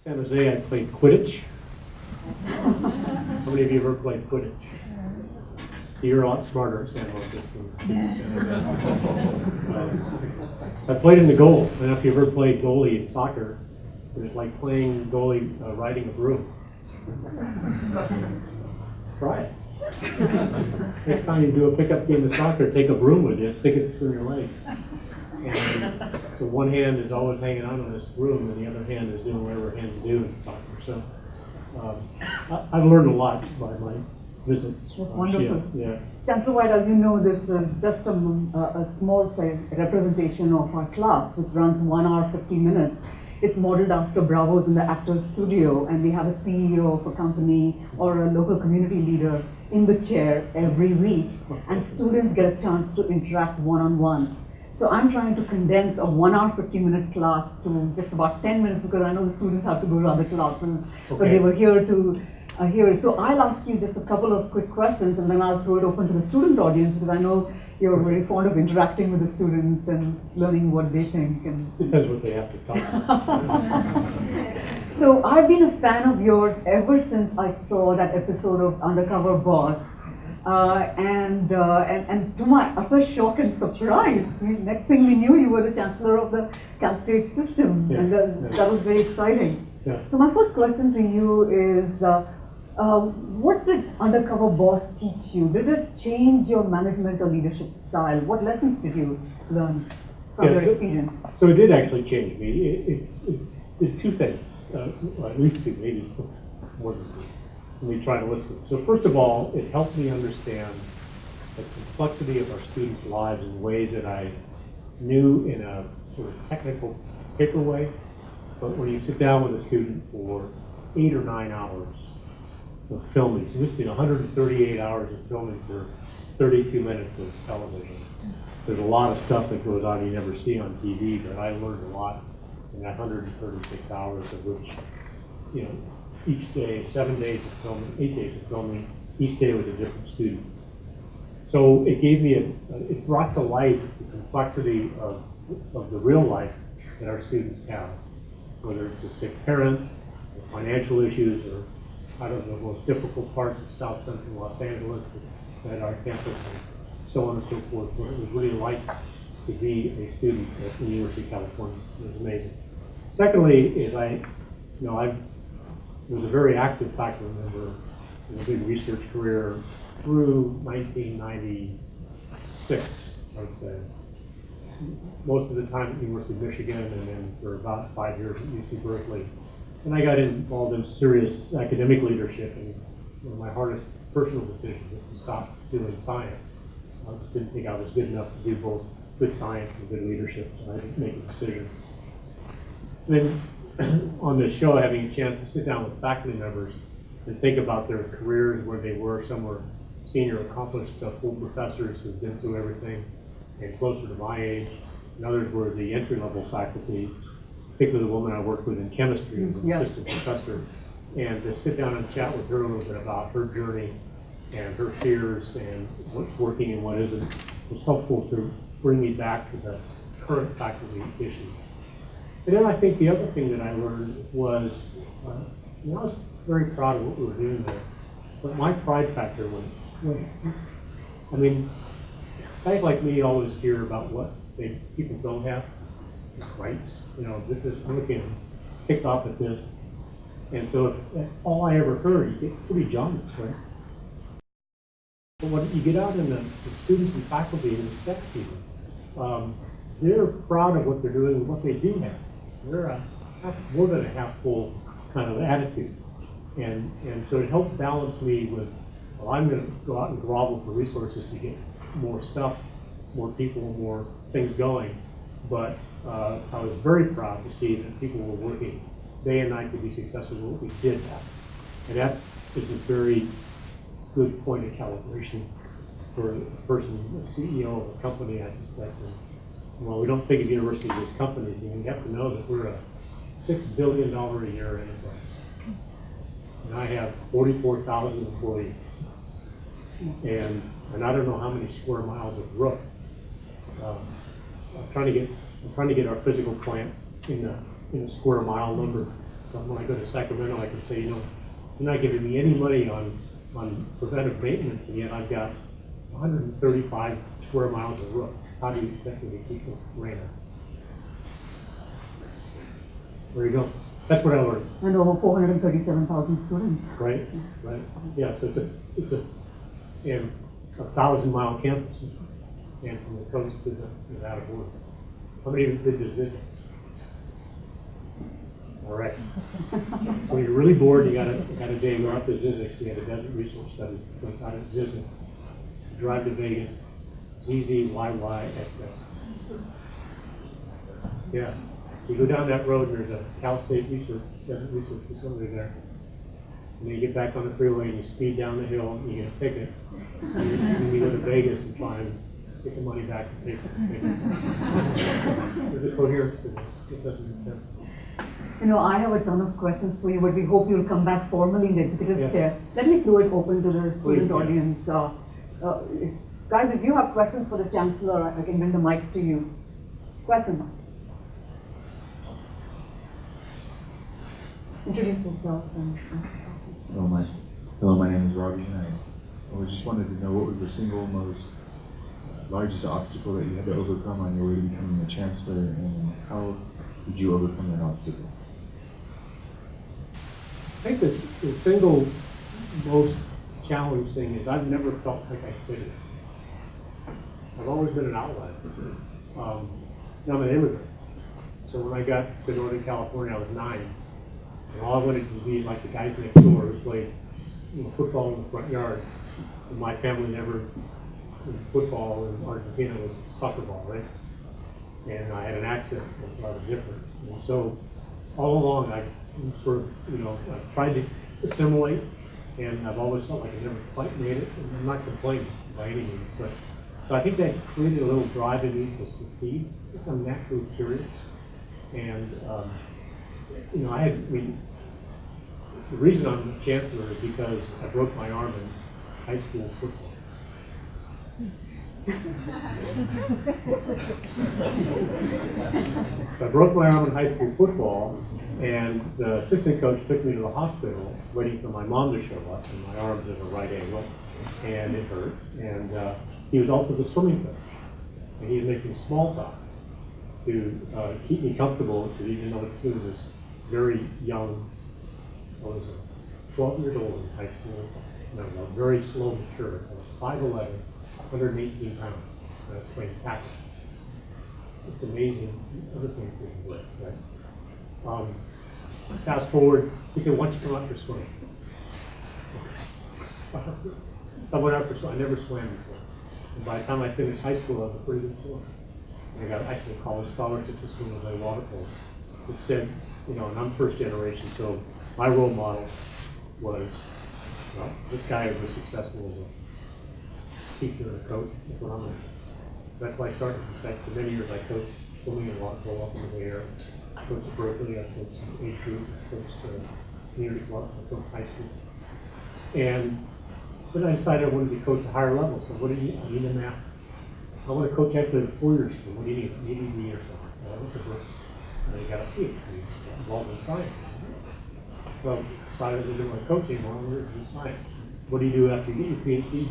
San Jose, I played Quidditch. How many of you ever played Quidditch? So you're a lot smarter at San Jose than San Jose. I played in the goal. I don't know if you ever played goalie in soccer. It was like playing goalie riding a broom. Try it. Next time you do a pickup game of soccer, take a broom with you, stick it through your leg. And so one hand is always hanging on this broom, and the other hand is doing whatever hands do in soccer. So I've learned a lot by my visits. That's wonderful. Yeah. Chancellor White, as you know, this is just a small, say, representation of our class, which runs 1 hour, 50 minutes. It's modeled after Bravo's in the Actors Studio, and we have a CEO of a company or a local community leader in the chair every week, and students get a chance to interact one-on-one. So I'm trying to condense a 1 hour, 50-minute class to just about 10 minutes, because I know the students have to go to other classes, but they were here to hear. So I'll ask you just a couple of quick questions, and then I'll throw it open to the student audience, because I know you're very fond of interacting with the students and learning what they think. And Depends what they have to tell us. So I've been a fan of yours ever since I saw that episode of Undercover Boss. And to my utter shock and surprise, next thing we knew, you were the Chancellor of the Cal State system, and that was very exciting. Yeah. So my first question to you is, what did Undercover Boss teach you? Did it change your management or leadership style? What lessons did you learn from your experience? So it did actually change me. It did two things, well, at least two, maybe more than two. Let me try to list them. So first of all, it helped me understand the complexity of our students' lives in ways that I knew in a sort of technical paper way. But when you sit down with a student for 8 or 9 hours of filming, so this is 138 hours of filming for 32 minutes of television. There's a lot of stuff that goes on you never see on TV, but I learned a lot in that 136 hours, of which, each day, 7 days of filming, 8 days of filming, each day was a different student. So it gave me it brought to life the complexity of the real life that our students have, whether it's a sick parent, or financial issues, or I don't know, the most difficult parts of South Central Los Angeles at our campus, and so on and so forth, where it was really like to be a student at the University of California. It was amazing. Secondly, is I was a very active faculty member in a big research career through 1996, I would say. Most of the time at the University of Michigan, and then for about 5 years at UC Berkeley. And I got involved in serious academic leadership, and one of my hardest personal decisions was to stop doing science. I just didn't think I was good enough to do both good science and good leadership, so I had to make a decision. And then on this show, having a chance to sit down with faculty members and think about their careers, where they were. Some were senior accomplished full professors who've been through everything and closer to my age, and others were the entry-level faculty, particularly the woman I worked with in chemistry as an assistant professor, and to sit down and chat with her a little bit about her journey and her fears and what's working and what isn't was helpful to bring me back to the current faculty issues. And then I think the other thing that I learned was, I was very proud of what we were doing there, but my pride factor went. Guys like me always hear about what people don't have, rights. This is, I'm looking ticked off at this. And so if that's all I ever heard, you get pretty jaundiced, right? But when you get out in the students and faculty and the staff people, they're proud of what they're doing and what they do have. They're more than a half full kind of attitude. And so it helped balance me with, well, I'm going to go out and grovel for resources to get more stuff, more people, more things going. But I was very proud to see that people were working day and night to be successful with what we did have. And that is a very good point of calibration for a person, a CEO of a company, I suspect. Well, we don't think of universities as companies, and you have to know that we're a $6 billion a year enterprise. And I have 44,000 employees. And I don't know how many square miles of roof. I'm trying to get our physical plant in a square mile number So when I go to Sacramento, I can say, you know, you're not giving me any money on preventive maintenance, and yet I've got 135 square miles of roof. How do you expect me to keep the rain out? There you go. That's what I learned. And over 437,000 students. Right, right. Yeah, so it's a 1,000-mile campus, and from the coast to the out of work. How many of you did this visit? All right. When you're really bored, you got a day, go out to Zizek. We had a desert resource study. Went out at Zizek, drive to Vegas, ZZYY at yeah. You go down that road, there's a Cal State desert research facility there. And then you get back on the freeway and you speed down the hill and you get a ticket. And you go to Vegas and try and get the money back and pay for the ticket. There's a coherence to this. It doesn't make sense. You know, I have a ton of questions for you, but we hope you'll come back formally in the executive Yes. chair. Let me throw it open to the student Please, yeah. audience. Guys, if you have questions for the Chancellor, I can bring the mic to you. Questions? Introduce yourself and ask the question. Hello, my name is Robbie, and I just wanted to know what was the single most largest obstacle that you had to overcome on your way to becoming a chancellor, and how did you overcome that obstacle? I think the single most challenging thing is I've never felt like I fitted. I've always been an outlier. Now I'm an immigrant. So when I got to Northern California, I was 9. And all I wanted to be like the guys next door who played football in the front yard. And my family never, football in Argentina was soccer ball, right? And I had an accent that was a lot different. And so all along I sort of, I've tried to assimilate, and I've always felt like I never quite made it. And I'm not complaining by any means, but so I think that created a little drive in me to succeed. I'm naturally curious, and the reason I'm a chancellor is because I broke my arm in high school football. I broke my arm in high school football, and the assistant coach took me to the hospital waiting for my mom to show up, and my arm's at a right angle, and it hurt. And he was also the swimming coach, and he was making small talk to keep me comfortable, because even though he was this very young, I was 12 years old in high school, very slow mature. I was 5'11", 118 pounds, playing tackle. It's amazing other things we can do, right? Fast forward, he said, why don't you come out for swimming? I went out for swimming. I never swam before. And by the time I finished high school, I was a pretty good swimmer. I got actually a college scholarship to swim and play water polo. Instead, and I'm first generation, so my role model was, this guy who was successful as a teacher and a coach. That's what I'm like. That's why I started. In fact, for many years I coached swimming and water polo up in the Bay Area. I coached at Berkeley, I coached age group, I coached community club, I coached high school. And then I decided I wanted to coach at higher levels. So what do you need? I need a math. I want to coach actually at a 4-year school. What do you need? You need me or something. And I looked at Berkeley. And they got a PhD involved in science. Well, I decided I didn't want to coach anymore. I wanted to do science. What do you do after you get your PhD?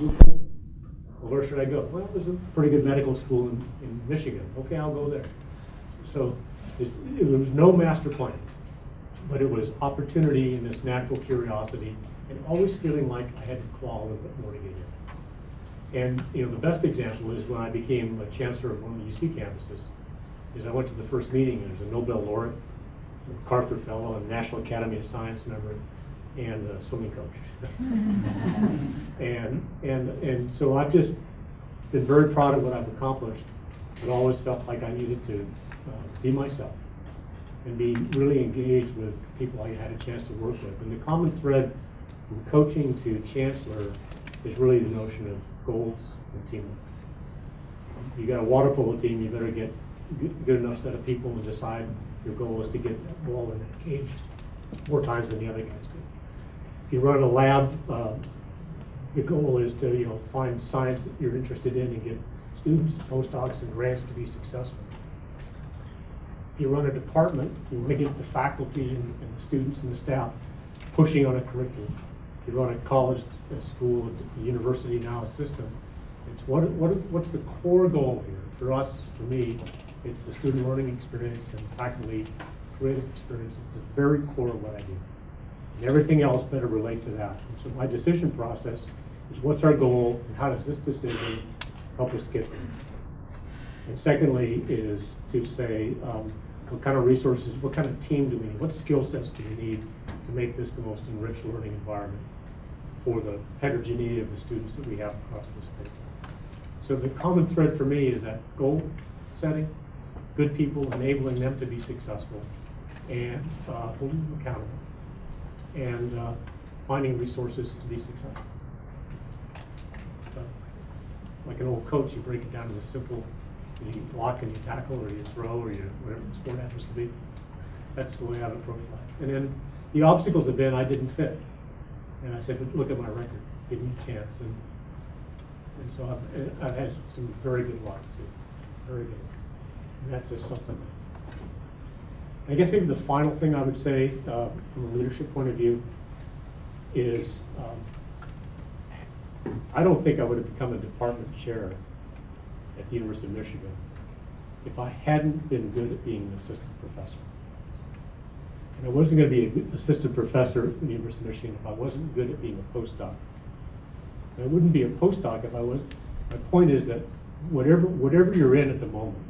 Well, where should I go? Well, there's a pretty good medical school in Michigan. Okay, I'll go there. So there was no master plan, but it was opportunity and this natural curiosity, and always feeling like I had to claw a little bit more to get in. And the best example is when I became a chancellor of one of the UC campuses. Is I went to the first meeting, and there's a Nobel laureate, a MacArthur Fellow, a National Academy of Science member, and a swimming coach. and so I've just been very proud of what I've accomplished, but always felt like I needed to be myself and be really engaged with people I had a chance to work with. And the common thread from coaching to chancellor is really the notion of goals and teamwork. You got a water polo team, you better get good enough set of people and decide your goal is to get that ball in that cage more times than the other guys do. If you run a lab, the goal is to find science that you're interested in and get students, postdocs, and grants to be successful. If you run a department, you want to get the faculty and the students and the staff pushing on a curriculum. If you run a college, a school, a university, now a system, it's what's the core goal here? For us, for me, it's the student learning experience and faculty creative experience. It's a very core of what I do. And everything else better relate to that. And so my decision process is what's our goal and how does this decision help us get there? And secondly is to say, what kind of resources, what kind of team do we need? What skill sets do we need to make this the most enriched learning environment for the heterogeneity of the students that we have across the state? So the common thread for me is that goal setting, good people, enabling them to be successful, and holding them accountable, and finding resources to be successful. Like an old coach, you break it down to the simple, you block and you tackle, or you throw, or you whatever the sport happens to be. That's the way I've approached life. And then the obstacles have been I didn't fit. And I said, look at my record, give me a chance. And so I've had some very good luck too, very good luck. And that's just something. I guess maybe the final thing I would say from a leadership point of view is I don't think I would have become a department chair at the University of Michigan if I hadn't been good at being an assistant professor. And I wasn't going to be a good assistant professor at the University of Michigan if I wasn't good at being a postdoc. And I wouldn't be a postdoc if I was. My point is that whatever you're in at the moment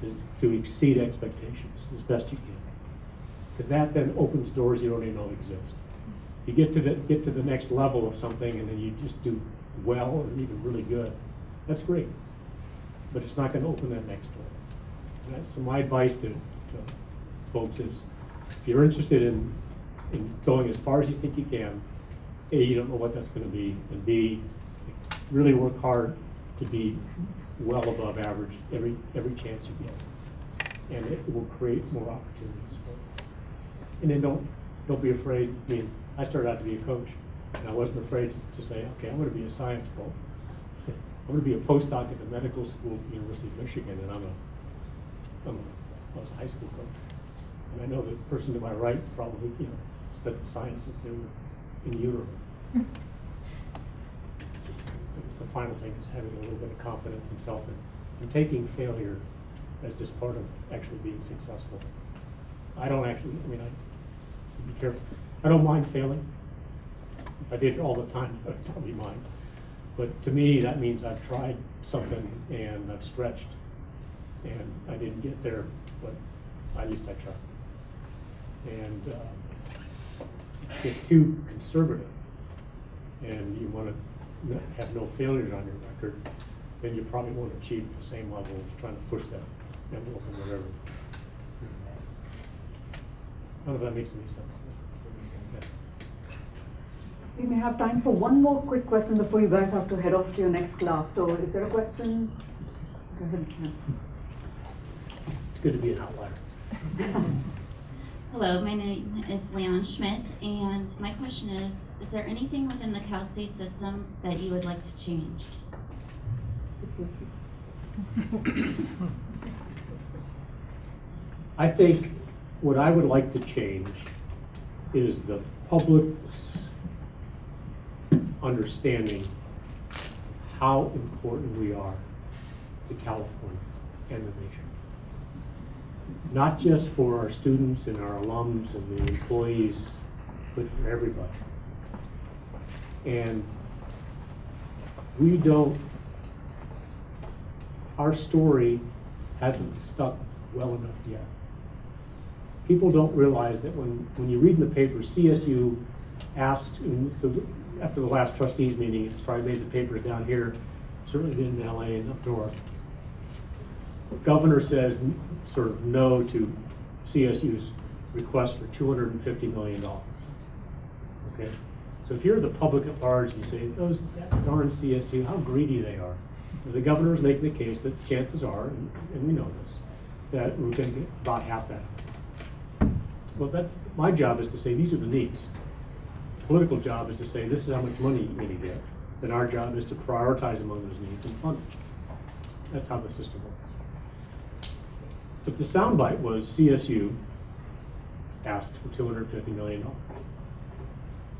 is to exceed expectations as best you can, because that then opens doors you don't even know exist. You get to the next level of something, and then you just do well or even really good. That's great, but it's not going to open that next door. And so my advice to folks is, if you're interested in going as far as you think you can, A, you don't know what that's going to be, and B, really work hard to be well above average every chance you get, and it will create more opportunities for you. And then don't be afraid. I mean, I started out to be a coach, and I wasn't afraid to say, okay, I'm going to be a science coach. I'm going to be a postdoc at the medical school at the University of Michigan, and I was a high school coach. And I know the person to my right probably, studied science since they were in utero. I guess the final thing is having a little bit of confidence in self and taking failure as just part of actually being successful. I be careful. I don't mind failing. If I did it all the time, I'd probably mind. But to me, that means I've tried something and I've stretched, and I didn't get there, but at least I tried. And get too conservative, and you want to have no failures on your record, then you probably won't achieve the same level of trying to push that envelope and whatever. I don't know if that makes any sense. Yeah. We may have time for one more quick question before you guys have to head off to your next class. So is there a question? Go ahead. Yeah. It's good to be an outlier. Hello, my name is Leon Schmidt, and my question is there anything within the Cal State system that you would like to change? I think what I would like to change is the public's understanding how important we are to California and the nation. Not just for our students and our alums and the employees, but for everybody. And our story hasn't stuck well enough yet. People don't realize that when you read in the paper, CSU asked, so after the last trustees meeting, it's probably made the papers down here, certainly did in LA and up north. The governor says sort of no to CSU's request for $250 million. Okay, so if you're the public at large and you say, that darn CSU, how greedy they are. The governor is making the case that chances are, and we know this, that we're going to get about half that. Well, my job is to say these are the needs. The political job is to say this is how much money we need to get. Then our job is to prioritize among those needs and fund them. That's how the system works. But the soundbite was CSU asked for $250 million.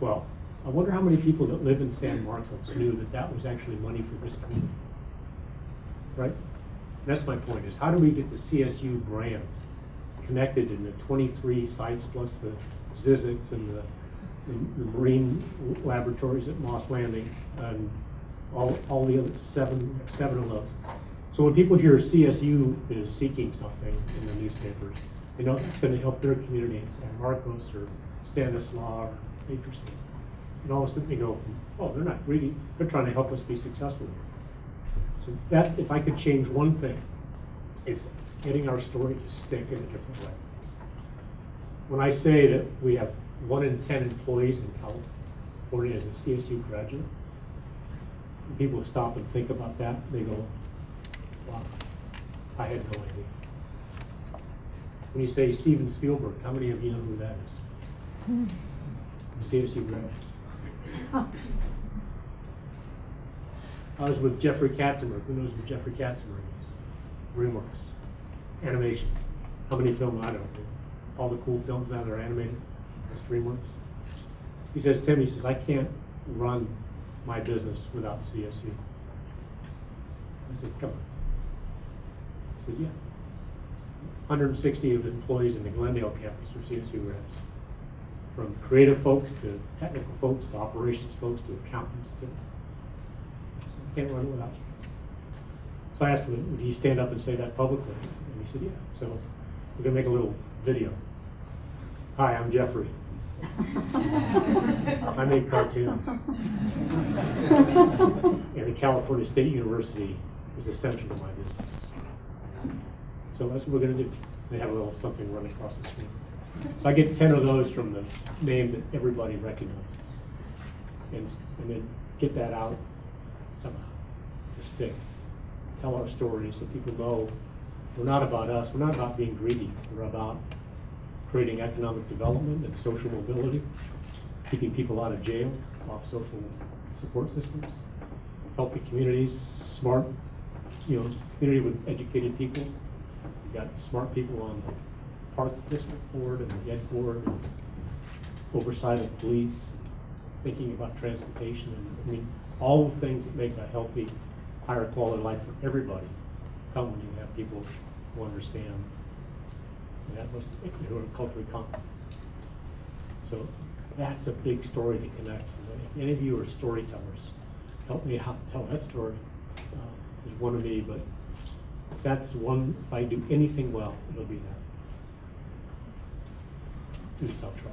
Well, I wonder how many people that live in San Marcos knew that that was actually money for this community, right? And that's my point, is how do we get the CSU brand connected in the 23 sites plus the Zizix and the marine laboratories at Moss Landing and all the other seven of those. So when people hear CSU is seeking something in the newspapers, they know it's going to help their community in San Marcos or Stanislaus or Bakersfield. And all of a sudden they go, oh, they're not greedy, they're trying to help us be successful. So that, if I could change one thing, it's getting our story to stick in a different way. When I say that we have 1 in 10 employees in California as a CSU graduate, people stop and think about that, they go, wow, I had no idea. When you say Steven Spielberg, how many of you know who that is? CSU graduate. I was with Jeffrey Katzenberg. Who knows who Jeffrey Katzenberg is? DreamWorks. Animation. How many films? I don't know. All the cool films now that are animated. That's DreamWorks. He says, Tim, he says, I can't run my business without CSU. I said, come on. He said, yeah. 160 of the employees in the Glendale campus are CSU grads. From creative folks to technical folks to operations folks to accountants to, I said, I can't run it without you. So I asked him, would he stand up and say that publicly? And he said, yeah. So we're gonna make a little video. Hi, I'm Jeffrey. I make cartoons. And the California State University is essential to my business. So that's what we're gonna do. They have a little something running across the screen. So I get 10 of those from the names that everybody recognizes. And then get that out somehow to stick. Tell our stories so people know we're not about us, we're not about being greedy, we're about creating economic development and social mobility, keeping people out of jail, off social support systems, healthy communities, smart, community with educated people. We've got smart people on the Park District Board and the Ed Board, and oversight of police, thinking about transportation, and all the things that make a healthy, higher quality life for everybody come when you have people who understand that who are culturally competent. So that's a big story to connect. If any of you are storytellers, help me out tell that story. There's one of me, but that's one, if I do anything well, it'll be that. At least I'll try.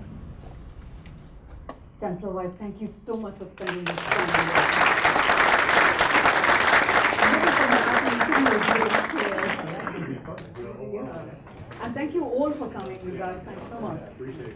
Chancellor White, thank you so much for spending this time with us. And thank you all for coming, you guys. Thanks so much. Appreciate it.